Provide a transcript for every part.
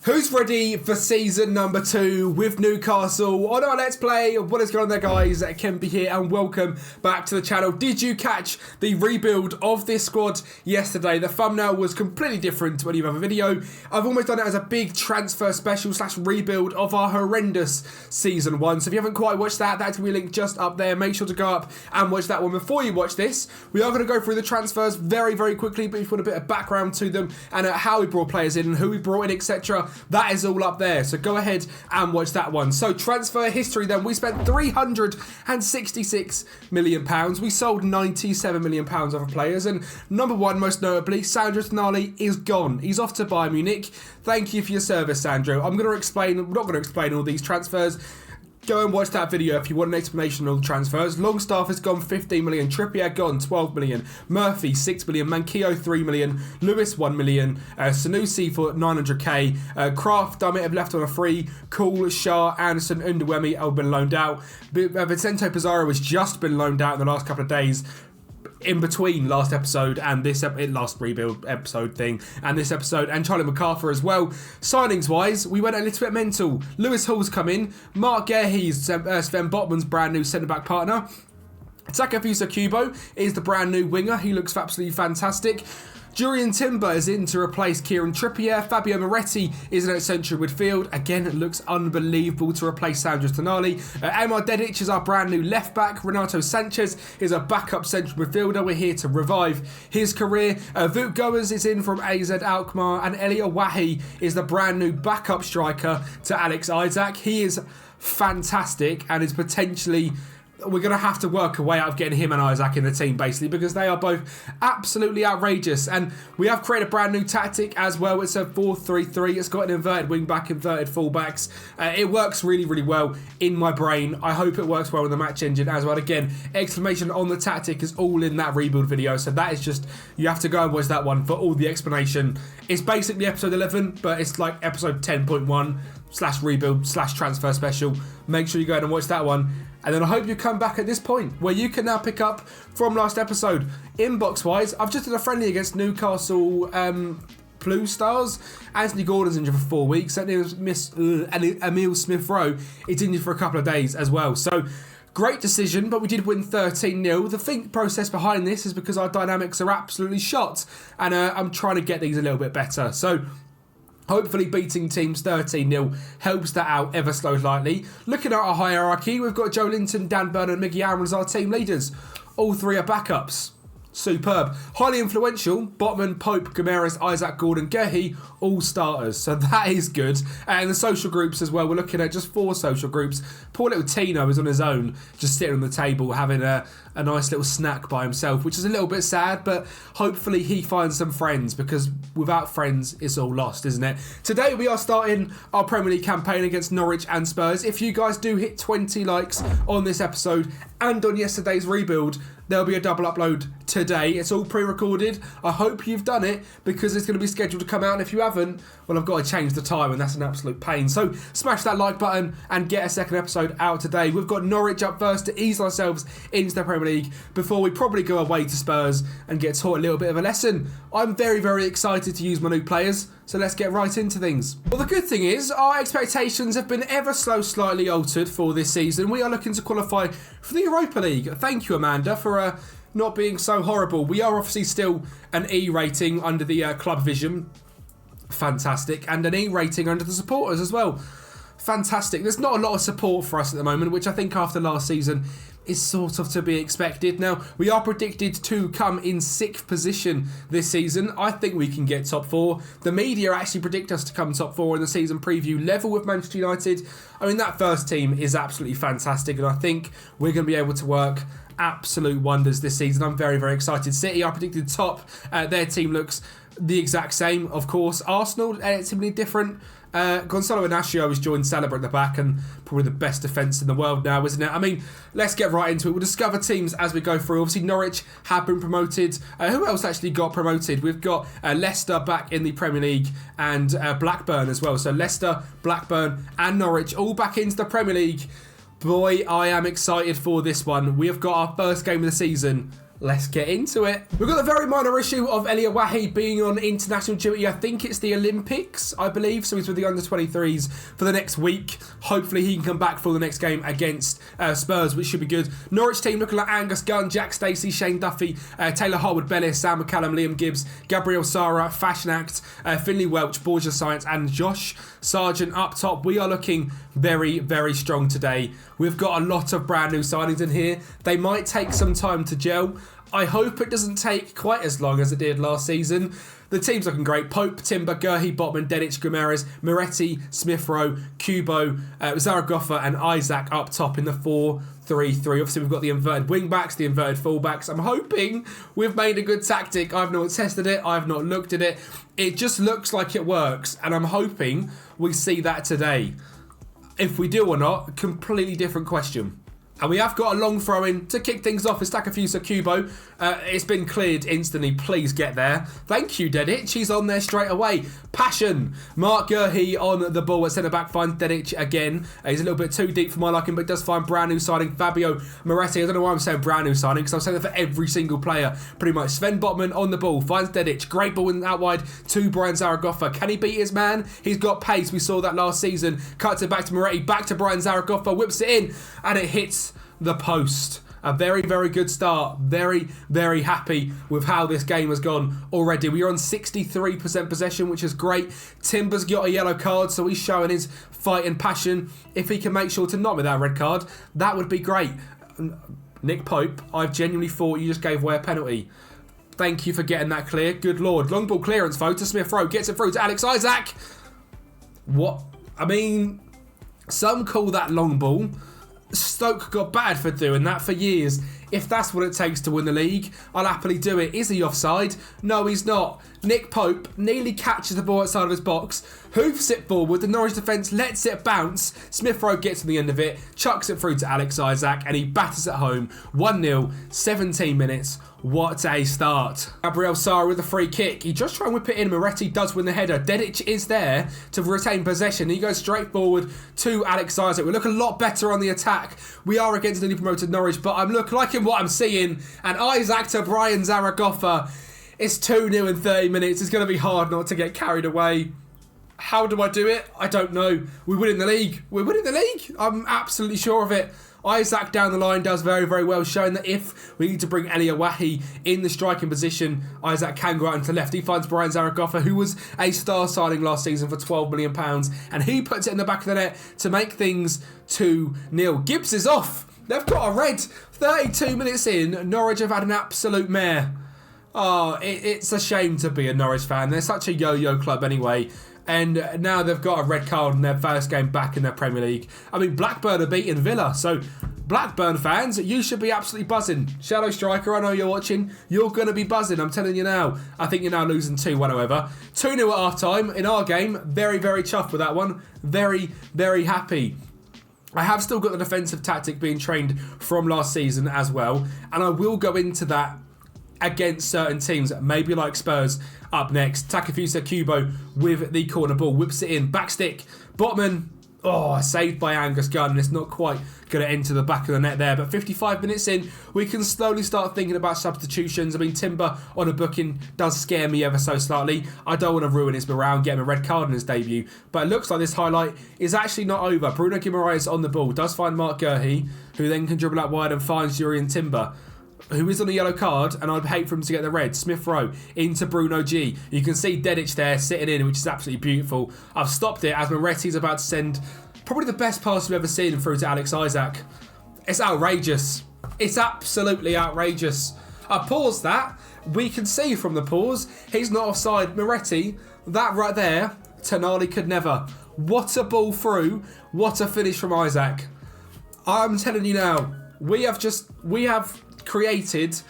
Who's ready for season number 2 with Newcastle on our Let's Play? What is going on there, guys? Kempy here and welcome back to the channel. Did you catch the rebuild of this squad yesterday? The thumbnail was completely different to any other video. I've almost done it as a big transfer special / rebuild of our horrendous season 1. So if you haven't quite watched that, that's going to be linked just up there. Make sure to go up and watch that one. Before you watch this, we are going to go through the transfers very, very quickly, but if you want a bit of background to them and how we brought players in and who we brought in, etc., that is all up there, so go ahead and watch that one. So transfer history then, we spent £366 million. We sold £97 million of players, and number one, most notably, Sandro Tonali is gone. He's off to Bayern Munich. Thank you for your service, Sandro. I'm not going to explain all these transfers. Go and watch that video if you want an explanation of the transfers. Longstaff has gone 15 million. Trippier gone 12 million. Murphy 6 million. Manquillo 3 million. Lewis 1 million. Sanusi for 900k. Kraft, Dummett have left on a free. Cool, Shah, Anderson, Underwemi have been loaned out. Vicente Pizarro has just been loaned out in the last couple of days. In between last episode and this last rebuild episode thing and this episode, and Charlie MacArthur as well. Signings wise, we went a little bit mental. Lewis Hall's come in. Mark Gehr's Sven Botman's brand new centre back partner. Takefusa Kubo is the brand new winger. He looks absolutely fantastic. Jurrien Timber is in to replace Kieran Trippier. Fabio Moretti is in at central midfield. Again, it looks unbelievable to replace Sandro Tonali. Emar Dedic is our brand new left back. Renato Sanchez is a backup central midfielder. We're here to revive his career. Wout Goers is in from AZ Alkmaar, and Elia Wahi is the brand new backup striker to Alex Isak. He is fantastic and is potentially... We're going to have to work a way out of getting him and Isaac in the team, basically, because they are both absolutely outrageous. And we have created a brand new tactic as well. It's a 4-3-3. It's got an inverted wing-back, inverted full-backs. It works really, really well in my brain. I hope it works well in the match engine as well. Again, explanation on the tactic is all in that rebuild video. So that is just, you have to go and watch that one for all the explanation. It's basically episode 11, but it's like episode 10.1 / rebuild / transfer special. Make sure you go ahead and watch that one. And then I hope you come back at this point where you can now pick up from last episode. Inbox wise, I've just done a friendly against Newcastle Blue Stars. Anthony Gordon's injured for 4 weeks. And Emil Smith-Rowe is injured for a couple of days as well. So great decision, but we did win 13-0. The think process behind this is because our dynamics are absolutely shot. And I'm trying to get these a little bit better. So hopefully beating teams 13-0 helps that out ever so slightly. Looking at our hierarchy, we've got Joe Linton, Dan Burn and Miggy Aaron as our team leaders. All three are backups. Superb. Highly influential, Botman, Pope, Gomeres, Isaac, Gordon, Gehi, all starters. So that is good. And the social groups as well. We're looking at just 4 social groups. Poor little Tino is on his own, just sitting on the table having a nice little snack by himself, which is a little bit sad, but hopefully he finds some friends, because without friends, it's all lost, isn't it? Today we are starting our Premier League campaign against Norwich and Spurs. If you guys do hit 20 likes on this episode and on yesterday's rebuild, there'll be a double upload today. It's all pre-recorded. I hope you've done it, because it's going to be scheduled to come out. And if you haven't, well, I've got to change the time, and that's an absolute pain. So smash that like button and get a second episode out today. We've got Norwich up first to ease ourselves into the Premier League before we probably go away to Spurs and get taught a little bit of a lesson. I'm very, very excited to use my new players, so let's get right into things. Well, the good thing is our expectations have been ever so slightly altered for this season. We are looking to qualify for the Europa League. Thank you, Amanda, for not being so horrible. We are obviously still an E rating under the club vision. Fantastic. And an E rating under the supporters as well. Fantastic. There's not a lot of support for us at the moment, which I think after last season is sort of to be expected. Now, we are predicted to come in 6th position this season. I think we can get top 4. The media actually predict us to come top 4 in the season preview, level with Manchester United. I mean, that first team is absolutely fantastic, and I think we're going to be able to work absolute wonders this season. I'm very, very excited. City are predicted top. Their team looks the exact same, of course. Arsenal, simply different. Gonzalo Inacio has joined Salah at the back, and probably the best defence in the world now, isn't it? I mean, let's get right into it. We'll discover teams as we go through. Obviously, Norwich have been promoted. Who else actually got promoted? We've got Leicester back in the Premier League, and Blackburn as well. So Leicester, Blackburn and Norwich all back into the Premier League. Boy, I am excited for this one. We have got our first game of the season Let's get into it. We've got a very minor issue of Elia Wahi being on international duty. I think it's the Olympics, I believe. So he's with the under-23s for the next week. Hopefully he can come back for the next game against Spurs, which should be good. Norwich team looking like Angus Gunn, Jack Stacey, Shane Duffy, Taylor Harwood-Bellis, Sam McCallum, Liam Gibbs, Gabriel Sara, Fashion Act, Finley Welch, Borgia Science and Josh Sargent up top. We are looking very, very strong today. We've got a lot of brand new signings in here. They might take some time to gel. I hope it doesn't take quite as long as it did last season. The team's looking great. Pope, Timber, Gurhey, Botman, Dedic, Gomeres, Moretti, Smith Rowe, Kubo, Zaragoza and Isaac up top in the 4-3-3. Obviously, we've got the inverted wing-backs, the inverted full-backs. I'm hoping we've made a good tactic. I've not tested it. I've not looked at it. It just looks like it works, and I'm hoping we see that today. If we do or not, completely different question. And we have got a long throw in to kick things off. It's Takafusa Kubo. It's been cleared instantly. Please get there. Thank you, Dedic. He's on there straight away. Passion. Mark Gurhey on the ball at centre-back. Finds Dedic again. He's a little bit too deep for my liking, but does find brand new signing Fabio Moretti. I don't know why I'm saying brand new signing, because I'm saying that for every single player, pretty much. Sven Botman on the ball. Finds Dedic. Great ball in out wide to Brian Zaragoza. Can he beat his man? He's got pace. We saw that last season. Cuts it back to Moretti. Back to Brian Zaragoza. Whips it in. And it hits the post. A very, very good start. Very, very happy with how this game has gone already. We are on 63% possession, which is great. Timber's got a yellow card, so he's showing his fight and passion. If he can make sure to not with that red card, that would be great. Nick Pope, I've genuinely thought you just gave away a penalty. Thank you for getting that clear. Good lord. Long ball clearance, though, to Smith Rowe. Gets it through to Alex Isaac. What? I mean, some call that long ball. Stoke got bad for doing that for years. If that's what it takes to win the league, I'll happily do it. Is he offside? No, he's not. Nick Pope nearly catches the ball outside of his box, hoofs it forward, the Norwich defence lets it bounce, Smith Rowe gets to the end of it, chucks it through to Alex Isaac, and he batters it home. 1-0, 17 minutes. What a start. Gabriel Sara with a free kick. He just tries to whip it in. Moretti does win the header. Dedic is there to retain possession. He goes straight forward to Alex Isaac. We look a lot better on the attack. We are against newly promoted Norwich, but I'm liking what I'm seeing. And Isaac to Brian Zaragoza. It's 2-0 in 30 minutes. It's going to be hard not to get carried away. How do I do it? I don't know. We're winning the league. We're winning the league. I'm absolutely sure of it. Isaac down the line does very, very well, showing that if we need to bring Elia Wahi in the striking position, Isaac can go out into left. He finds Brian Zaragoza, who was a star signing last season for £12 million, and he puts it in the back of the net to make things 2-0. Gibbs is off. They've got a red. 32 minutes in, Norwich have had an absolute mare. Oh, it's a shame to be a Norwich fan. They're such a yo-yo club anyway. And now they've got a red card in their first game back in their Premier League. I mean, Blackburn are beating Villa. So, Blackburn fans, you should be absolutely buzzing. Shadow Striker, I know you're watching. You're going to be buzzing, I'm telling you now. I think you're now losing 2-1, however. 2-0 at half-time in our game. Very, very chuffed with that one. Very, very happy. I have still got the defensive tactic being trained from last season as well. And I will go into that against certain teams, maybe like Spurs up next. Takafusa Kubo with the corner ball, whips it in, back stick, Botman, saved by Angus Gunn, and it's not quite going to enter the back of the net there, but 55 minutes in, we can slowly start thinking about substitutions. I mean, Timber on a booking does scare me ever so slightly. I don't want to ruin his morale and get him a red card in his debut, but it looks like this highlight is actually not over. Bruno Guimaraes on the ball, does find Mark Gurhey, who then can dribble out wide and finds Jurriën Timber, who is on a yellow card, and I'd hate for him to get the red. Smith Rowe into Bruno G. You can see Dedic there sitting in, which is absolutely beautiful. I've stopped it as Moretti's about to send probably the best pass we've ever seen through to Alex Isaac. It's outrageous. It's absolutely outrageous. I paused that. We can see from the pause, he's not offside. Moretti, that right there, Tonali could never. What a ball through. What a finish from Isaac. I'm telling you now, we have created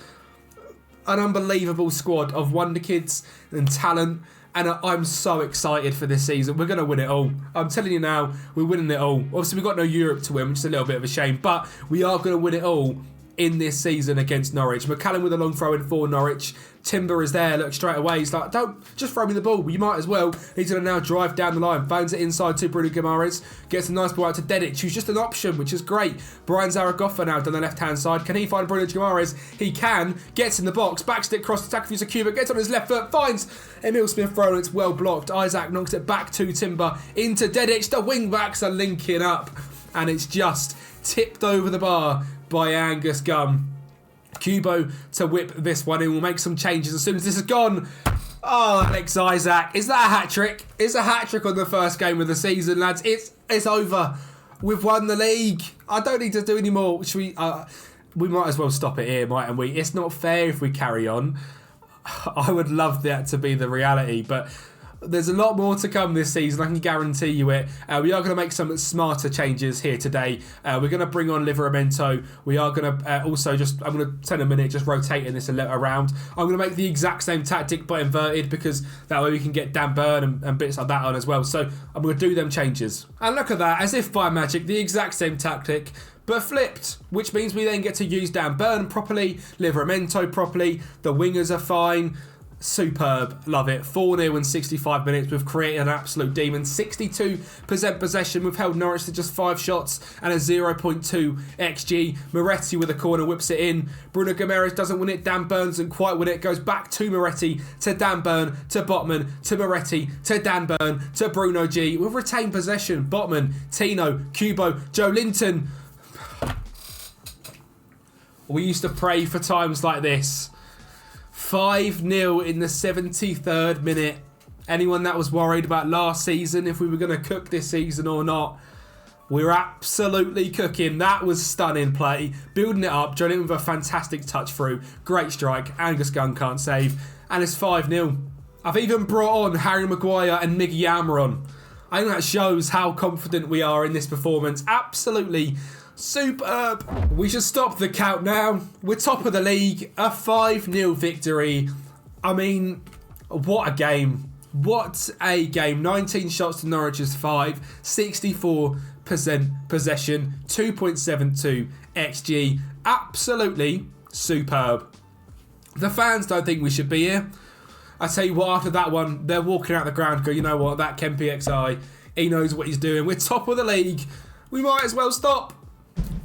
an unbelievable squad of wonder kids and talent, and I'm so excited for this season. We're going to win it all. I'm telling you now, we're winning it all. Obviously, we've got no Europe to win, which is a little bit of a shame, but we are going to win it all. in this season against Norwich. McCallum with a long throw in for Norwich. Timber is there, look straight away. He's like, don't just throw me the ball. You might as well. He's going to now drive down the line. Phones it inside to Bruno Guimaraes. Gets a nice ball out to Dedic, who's just an option, which is great. Brian Zaragoza now down the left-hand side. Can he find Bruno Guimaraes? He can. Gets in the box. Backstick cross to Takefusa Cuba. Gets on his left foot. Finds Emil Smith-Rowe. It's well blocked. Isaac knocks it back to Timber. Into Dedic. The wing-backs are linking up. And it's just tipped over the bar by Angus Gunn. Kubo to whip this one in. We'll make some changes as soon as this is gone. Oh, Alex Isaac. Is that a hat-trick? It's a hat-trick on the first game of the season, lads. It's over. We've won the league. I don't need to do any more. We might as well stop it here, mightn't we? It's not fair if we carry on. I would love that to be the reality, but there's a lot more to come this season, I can guarantee you it. We are going to make some smarter changes here today. We're going to bring on Livramento. We are going to also I'm going to spend a minute just rotating this a little around. I'm going to make the exact same tactic but inverted, because that way we can get Dan Burn and bits like that on as well. So I'm going to do them changes. And look at that, as if by magic, the exact same tactic but flipped, which means we then get to use Dan Burn properly, Livramento properly, the wingers are fine. Superb, love it. 4-0 in 65 minutes. We've created an absolute demon. 62% possession. We've held Norwich to just 5 shots and a 0.2 XG. Moretti with a corner whips it in. Bruno Guimaraes doesn't win it. Dan Burn doesn't quite win it. Goes back to Moretti, to Dan Burn, to Botman, to Moretti, to Dan Burn, to Bruno G. We've retained possession. Botman, Tino, Kubo, Joe Linton. We used to pray for times like this. 5-0 in the 73rd minute. Anyone that was worried about last season, if we were going to cook this season or not, we're absolutely cooking. That was stunning play. Building it up. Joe Linton with a fantastic touch through. Great strike. Angus Gunn can't save. And it's 5-0. I've even brought on Harry Maguire and Miggy Almiron. I think that shows how confident we are in this performance. Absolutely superb. We should stop the count now. We're top of the league. A 5-0 victory. I mean, what a game. What a game. 19 shots to Norwich's 5. 64% possession. 2.72 XG. Absolutely superb. The fans don't think we should be here. I tell you what, after that one, they're walking out the ground go, you know what, that Ken PXI, he knows what he's doing. We're top of the league. We might as well stop.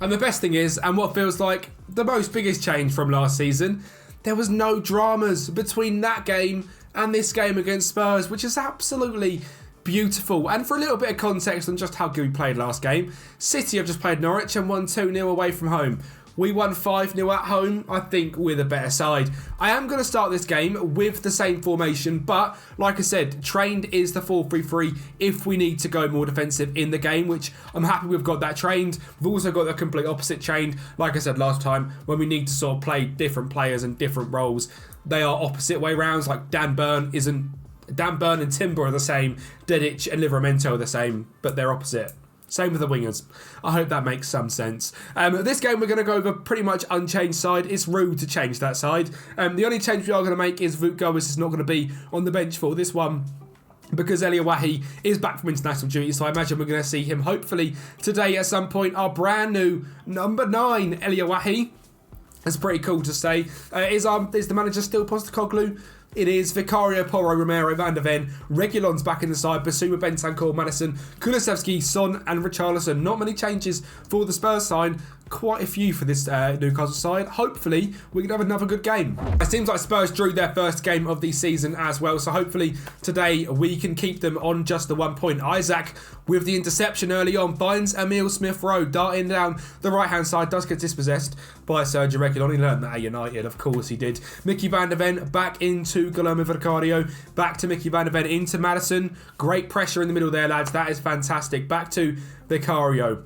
And the best thing is, and what feels like the most biggest change from last season, there was no dramas between that game and this game against Spurs, which is absolutely beautiful. And for a little bit of context on just how good we played last game, City have just played Norwich and won 2-0 away from home. We won 5-0 at home. I think we're the better side. I am going to start this game with the same formation, but like I said, trained is the 4-3-3 if we need to go more defensive in the game, which I'm happy we've got that trained. We've also got the complete opposite trained. Like I said last time, when we need to sort of play different players and different roles, they are opposite way rounds. Like Dan Burn and Timber are the same. Dedic and Livramento are the same, but they're opposite. Same with the wingers. I hope that makes some sense. This game we're going to go over pretty much unchanged side. It's rude to change that side. The only change we are going to make is Wout Goes is not going to be on the bench for this one, because Elia Wahi is back from international duty, so I imagine we're going to see him hopefully today at some point. Our brand new number 9, Elia Wahi. That's pretty cool to say. Is the manager still Postecoglou? It is. Vicario, Porro, Romero, Van der Ven. Reguilon's back in the side. Basuma, Bentancur, Madison, Kulusevski, Son and Richarlison. Not many changes for the Spurs side. Quite a few for this Newcastle side. Hopefully, we can have another good game. It seems like Spurs drew their first game of the season as well, so hopefully today we can keep them on just the 1 point. Isaac, with the interception early on, finds Emil Smith-Rowe darting down the right-hand side, does get dispossessed by Sergio Reguilon. He learned that at United, of course he did. Mickey Van der Ven back into Guillermo Vicario, back to Mickey Van der Ven into Madison. Great pressure in the middle there, lads. That is fantastic. Back to Vicario.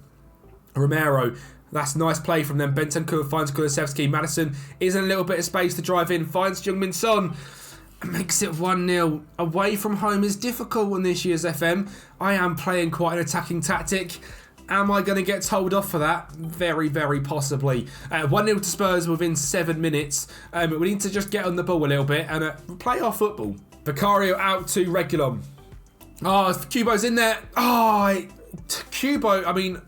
Romero. That's a nice play from them. Bentancur finds Kulusevski. Madison is in a little bit of space to drive in. Finds Heung-min Son. Makes it 1-0. Away from home is difficult on this year's FM. I am playing quite an attacking tactic. Am I going to get told off for that? Very, very possibly. 1-0 to Spurs within 7 minutes. We need to just get on the ball a little bit and play our football. Vicario out to Reguilon. Oh, Kubo's in there. Oh, Kubo, I mean,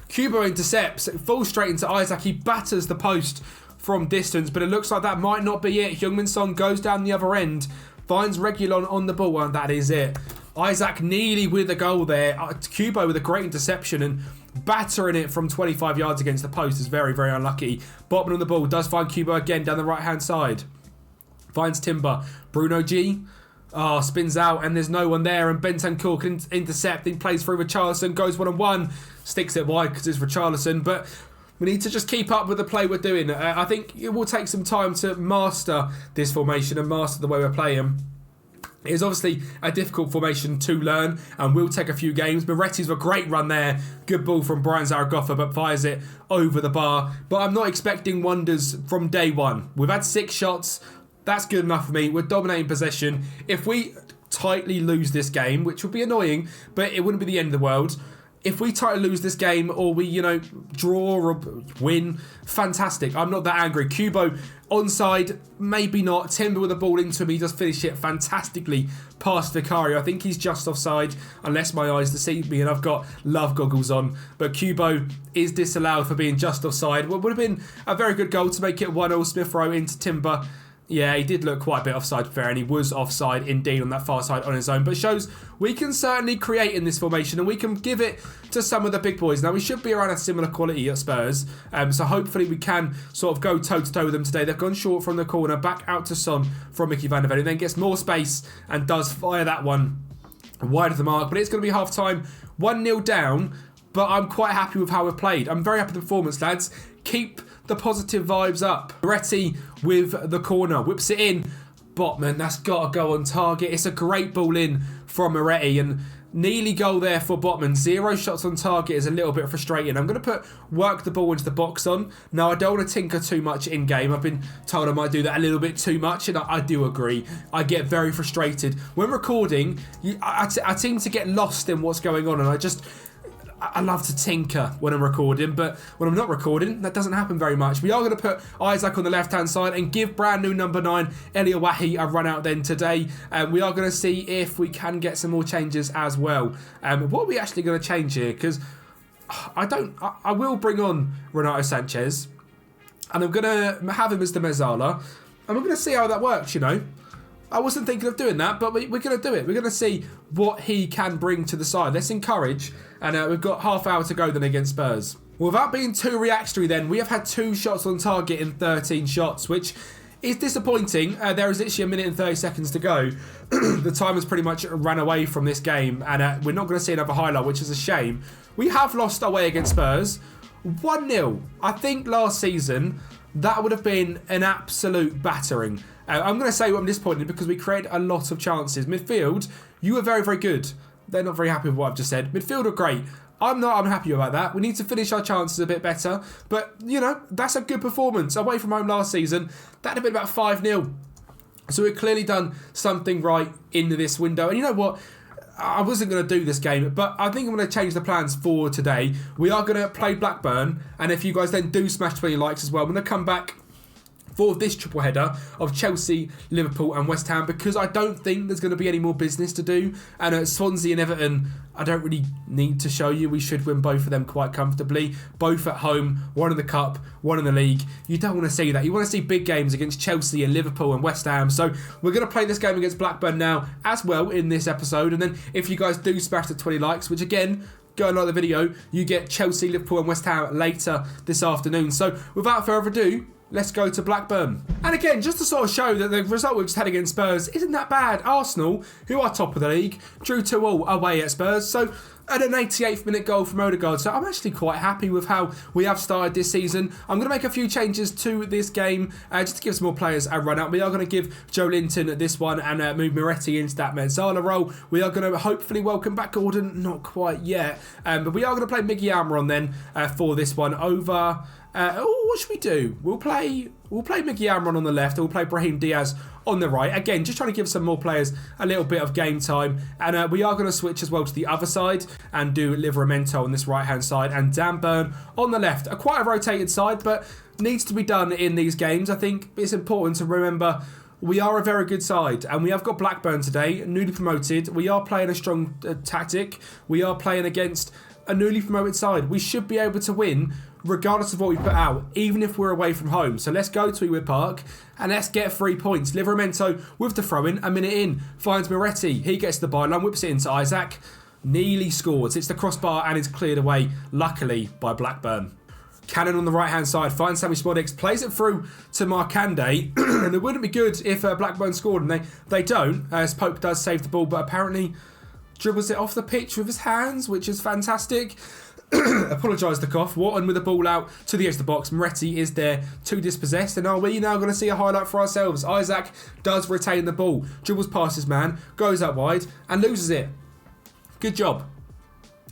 Kubo intercepts, falls straight into Isaac. He batters the post from distance, but it looks like that might not be it. Heung-min Son goes down the other end, finds Reguilon on the ball, and that is it. Isaac nearly with a goal there. Kubo with a great interception and battering it from 25 yards against the post is very, very unlucky. Botman on the ball, does find Kubo again down the right-hand side. Finds Timber. Bruno G. Spins out and there's no one there, and Bentancur can intercept. He plays through Richarlison, goes one-on-one, sticks it wide because it's Richarlison, but we need to just keep up with the play we're doing. I think it will take some time to master this formation and master the way we're playing. It is obviously a difficult formation to learn and will take a few games. Moretti's a great run there. Good ball from Brian Zaragoza, but fires it over the bar. But I'm not expecting wonders from day one. We've had 6 shots. That's good enough for me. We're dominating possession. If we tightly lose this game, which would be annoying, but it wouldn't be the end of the world. If we tightly lose this game or we, draw or win, fantastic. I'm not that angry. Kubo onside, maybe not. Timber with the ball into him. He does finish it fantastically past Vicario. I think he's just offside, unless my eyes deceive me and I've got love goggles on. But Kubo is disallowed for being just offside. What would have been a very good goal to make it 1-0. Smith Rowe into Timber. Yeah, he did look quite a bit offside, fair, and he was offside indeed on that far side on his own. But it shows we can certainly create in this formation and we can give it to some of the big boys. Now, we should be around a similar quality at Spurs, so hopefully we can sort of go toe-to-toe with them today. They've gone short from the corner, back out to Son from Mickey van der Ven, who then gets more space and does fire that one wide of the mark. But it's going to be half-time, 1-0 down, but I'm quite happy with how we've played. I'm very happy with the performance, lads. Keep the positive vibes up. Moretti with the corner, whips it in. Botman, that's got to go on target. It's a great ball in from Moretti and nearly goal there for Botman. 0 shots on target is a little bit frustrating. I'm going to work the ball into the box on. Now, I don't want to tinker too much in game. I've been told I might do that a little bit too much, and I do agree. I get very frustrated. When recording, I seem to get lost in what's going on, and I love to tinker when I'm recording, but when I'm not recording, that doesn't happen very much. We are going to put Isaac on the left-hand side and give brand new number 9, Eliawahi, a run out then today. We are going to see if we can get some more changes as well. What are we actually going to change here? Because I will bring on Renato Sanchez, and I'm going to have him as the Mezzala, and we're going to see how that works, I wasn't thinking of doing that, but we're going to do it. We're going to see what he can bring to the side. Let's encourage, and we've got half hour to go then against Spurs. Well, without being too reactionary then, we have had 2 shots on target in 13 shots, which is disappointing. There is literally 1 minute and 30 seconds to go. The time has pretty much run away from this game, and we're not going to see another highlight, which is a shame. We have lost our way against Spurs. 1-0. I think last season, that would have been an absolute battering. I'm going to say I'm disappointed because we created a lot of chances. Midfield, you were very, very good. They're not very happy with what I've just said. Midfield are great. I'm happy about that. We need to finish our chances a bit better. But, that's a good performance. Away from home last season, that'd have been about 5-0. So we've clearly done something right in this window. And you know what? I wasn't going to do this game, but I think I'm going to change the plans for today. We are going to play Blackburn. And if you guys then do smash 20 likes as well, I'm going to come back for this triple header of Chelsea, Liverpool and West Ham, because I don't think there's going to be any more business to do. And at Swansea and Everton, I don't really need to show you. We should win both of them quite comfortably. Both at home, one in the Cup, one in the league. You don't want to see that. You want to see big games against Chelsea and Liverpool and West Ham. So we're going to play this game against Blackburn now as well in this episode. And then if you guys do smash the 20 likes, which again, go and like the video, you get Chelsea, Liverpool and West Ham later this afternoon. So without further ado, let's go to Blackburn. And again, just to sort of show that the result we've just had against Spurs isn't that bad. Arsenal, who are top of the league, drew 2-2 away at Spurs. So at an 88th minute goal from Odegaard. So I'm actually quite happy with how we have started this season. I'm going to make a few changes to this game just to give some more players a run out. We are going to give Joe Linton this one and move Moretti into that Mezzala role. We are going to hopefully welcome back Gordon. Not quite yet. But we are going to play Miggy Almiron then for this one over... what should we do? We'll play Miggy Almiron on the left and we'll play Brahim Diaz on the right. Again, just trying to give some more players a little bit of game time. And we are going to switch as well to the other side and do Livramento on this right-hand side and Dan Burn on the left. Quite a rotated side, but needs to be done in these games. I think it's important to remember we are a very good side and we have got Blackburn today, newly promoted. We are playing a strong tactic. We are playing against a newly promoted side. We should be able to win regardless of what we put out, even if we're away from home. So let's go to Ewood Park and let's get 3 points. Livramento with the throw-in, a minute in, finds Moretti. He gets the byline, whips it into Isaac. Nearly scores. It's the crossbar and is cleared away, luckily, by Blackburn. Cannon on the right-hand side finds Sammy Smodix, plays it through to Markande. And it wouldn't be good if Blackburn scored, and they don't, as Pope does save the ball, but apparently dribbles it off the pitch with his hands, which is fantastic. Apologise to Cough. Wharton with the ball out to the edge of the box. Moretti is there to dispossess. And are we now going to see a highlight for ourselves? Isaac does retain the ball. Dribbles past his man. Goes out wide and loses it. Good job.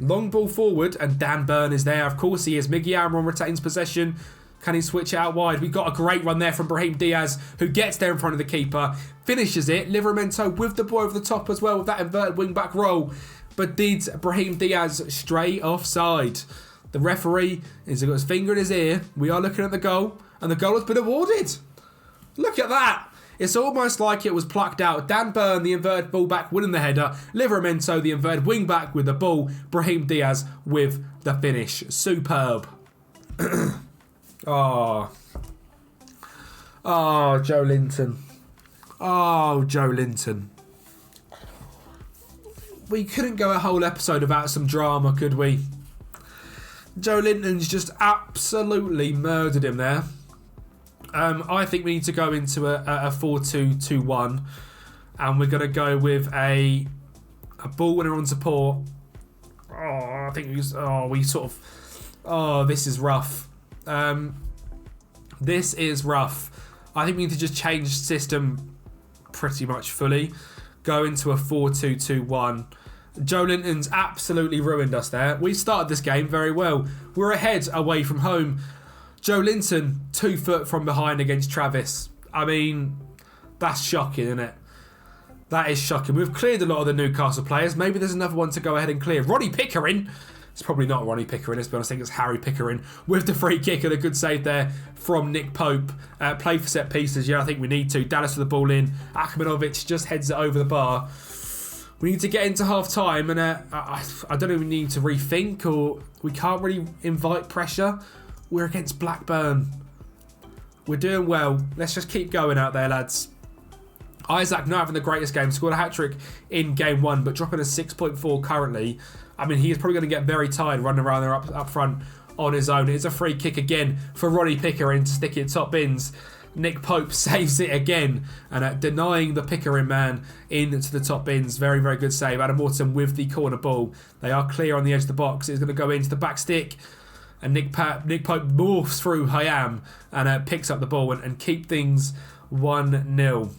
Long ball forward and Dan Burn is there. Of course he is. Miggy Almiron retains possession. Can he switch it out wide? We've got a great run there from Brahim Diaz, who gets there in front of the keeper. Finishes it. Livramento with the ball over the top as well with that inverted wing-back roll. But did Brahim Diaz stray offside? The referee has got his finger in his ear. We are looking at the goal, and the goal has been awarded. Look at that. It's almost like it was plucked out. Dan Burn, the inverted fullback, winning the header. Livramento, the inverted wing-back with the ball. Brahim Diaz with the finish. Superb. Oh, Joe Linton. Oh, Joe Linton. We couldn't go a whole episode without some drama, could we? Joe Linton's just absolutely murdered him there. I think we need to go into a 4-2-2-1, and we're going to go with a ball winner on support. Oh, I think this is rough. This is rough. I think we need to just change system pretty much fully. Go into a 4-2-2-1. Joe Linton's absolutely ruined us there. We started this game very well. We're ahead away from home. Joe Linton, 2 foot from behind against Travis. I mean, that's shocking, isn't it? That is shocking. We've cleared a lot of the Newcastle players. Maybe there's another one to go ahead and clear. Ronnie Pickering. It's probably not Ronnie Pickering, let's be honest. I think it's Harry Pickering with the free kick and a good save there from Nick Pope. Play for set pieces, yeah, I think we need to. Dallas with the ball in. Akhmedovich just heads it over the bar. We need to get into half-time, and I don't know if we need to rethink, or we can't really invite pressure. We're against Blackburn. We're doing well. Let's just keep going out there, lads. Isaac not having the greatest game. Scored a hat-trick in game 1, but dropping a 6.4 currently. I mean, he is probably going to get very tired running around there up front on his own. It's a free kick again for Ronnie Pickering to stick it top bins. Nick Pope saves it again and denying the Pickering man into the top bins. Very, very good save. Adam Morton with the corner ball. They are clear on the edge of the box. It's going to go into the back stick. And Nick Pope morphs through Hayam and picks up the ball and keep things 1-0.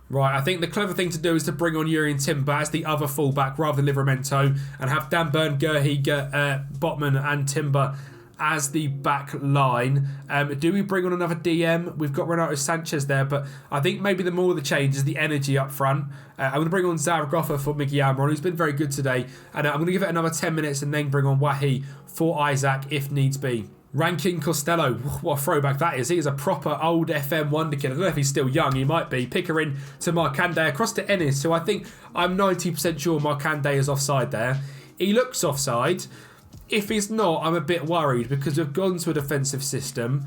Right, I think the clever thing to do is to bring on Urian Timber as the other fullback rather than Livramento, and have Dan Burn, Gerhig, Botman and Timber as the back line. Do we bring on another DM? We've got Renato Sanchez there, but I think maybe the more the change is the energy up front. I'm going to bring on Zaragoza for Miggy Almiron, who's been very good today, and I'm going to give it another 10 minutes and then bring on Wahi for Isaac if needs be. Ranking Costello, what a throwback that is. He is a proper old FM wonder kid. I don't know if he's still young, he might be. Pickering to Markande across to Ennis, who I'm 90% sure Markande is offside there. He looks offside. If he's not, I'm a bit worried because we've gone to a defensive system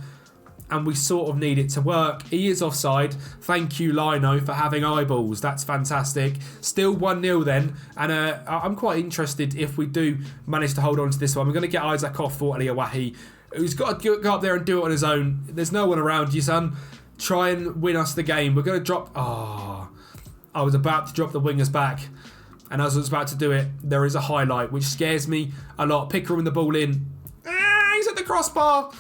and we sort of need it to work. He is offside. Thank you, Lino, for having eyeballs. That's fantastic. Still 1-0 then. And I'm quite interested if we do manage to hold on to this one. We're going to get Isaac off for Aliawahi, who's got to go up there and do it on his own. There's no one around you, son. Try and win us the game. We're going to drop... I was about to drop the wingers back. And as I was about to do it, there is a highlight, which scares me a lot. Pickering the ball in. He's at the crossbar.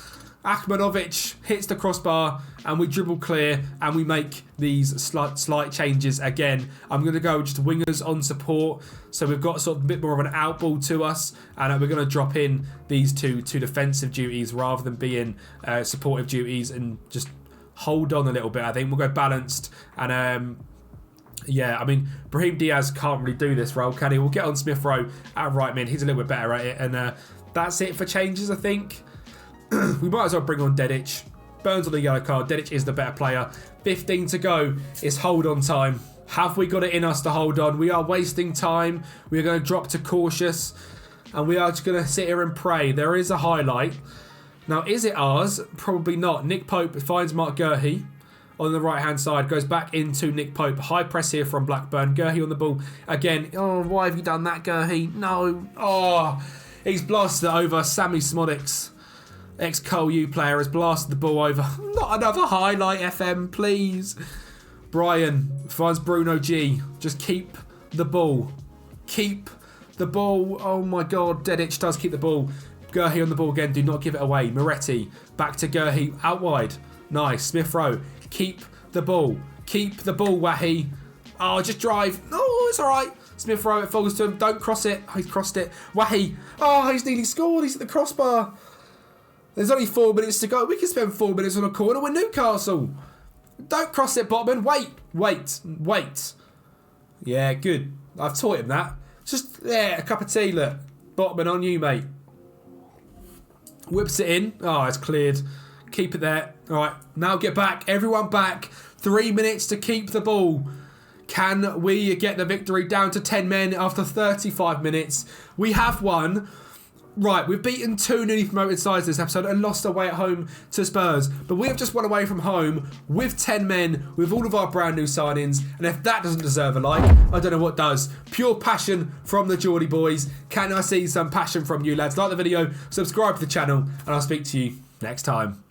Akhmedovich hits the crossbar and we dribble clear and we make these slight changes again. I'm going to go just wingers on support. So we've got sort of a bit more of an out ball to us, and we're going to drop in these two defensive duties rather than being supportive duties and just hold on a little bit. I think we'll go balanced and... yeah, I mean, Brahim Diaz can't really do this role, can he? We'll get on Smith Rowe at right mid. He's a little bit better at it. And that's it for changes, I think. We might as well bring on Dedic. Burns on the yellow card. Dedic is the better player. 15 to go. It's hold on time. Have we got it in us to hold on? We are wasting time. We're going to drop to cautious. And we are just going to sit here and pray. There is a highlight. Now, is it ours? Probably not. Nick Pope finds Mark Gurhey on the right-hand side. Goes back into Nick Pope. High press here from Blackburn. Gurhey on the ball again. Oh, why have you done that, Gurhey? No. Oh, he's blasted it over. Sammy Smodix, ex-Cole U player, has blasted the ball over. Not another highlight, FM, please. Brian finds Bruno G. Just keep the ball. Keep the ball. Oh, my God. Dedic does keep the ball. Gurhey on the ball again. Do not give it away. Moretti back to Gurhey. Out wide. Nice. Smith Rowe. Keep the ball. Keep the ball, Wahi. Oh, just drive. Oh, it's all right. Smith Rowe, it falls to him. Don't cross it. Oh, he's crossed it. Wahi. Oh, he's nearly scored. He's at the crossbar. There's only 4 minutes to go. We can spend 4 minutes on a corner with Newcastle. Don't cross it, Botman. Wait. Yeah, good. I've taught him that. Just, a cup of tea, look. Botman, on you, mate. Whips it in. Oh, it's cleared. Keep it there. All right, now get back. Everyone back. 3 minutes to keep the ball. Can we get the victory down to 10 men after 35 minutes? We have won. Right, we've beaten 2 newly promoted sides this episode and lost away at home to Spurs. But we have just won away from home with 10 men, with all of our brand new signings. And if that doesn't deserve a like, I don't know what does. Pure passion from the Geordie boys. Can I see some passion from you lads? Like the video, subscribe to the channel, and I'll speak to you next time.